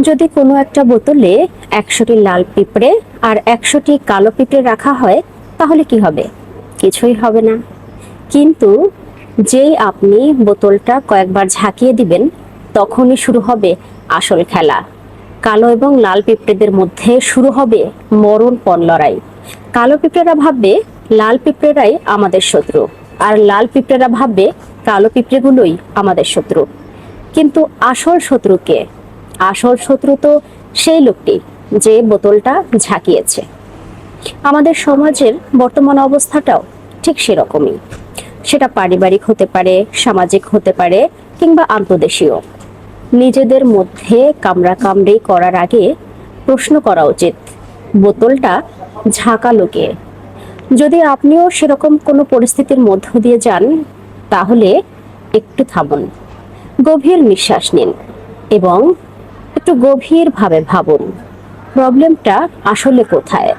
যদি কোনো একটা বোতলে 100টি লাল পিঁপড়ে আর 100টি কালো পিঁপড়ে রাখা হয়, তাহলে কি হবে? কিছুই হবে না। কিন্তু যেই আপনি বোতলটা কয়েকবার ঝাঁকিয়ে দিবেন, তখনই শুরু হবে আসল খেলা। কালো এবং লাল পিঁপড়েদের মধ্যে শুরু হবে মরণপণ লড়াই। কালো পিঁপড়েরা ভাববে লাল পিঁপড়েরাই আমাদের শত্রু, আর লাল পিঁপড়েরা ভাববে কালো পিঁপড়েগুলোই আমাদের শত্রু। কিন্তু আসল শত্রু কে? আসল শত্রু তো সেই লোকটি যে বোতলটা ঝাঁকিয়েছে। আমাদের সমাজের বর্তমান অবস্থাটাও ঠিক সেরকমই। সেটা পারিবারিক হতে পারে, সামাজিক হতে পারে, কিংবা আন্তদেশীয়। নিজেদের মধ্যে কামড়াকামড়ি করার আগে প্রশ্ন করা উচিত, বোতলটা ঝাঁকালো কে? যদি আপনিও সেরকম কোনো পরিস্থিতির মধ্য দিয়ে যান, তাহলে একটু থামুন, গভীর নিঃশ্বাস নিন এবং একটু গভীরভাবে ভাবুন, প্রবলেমটা আসলে কোথায়।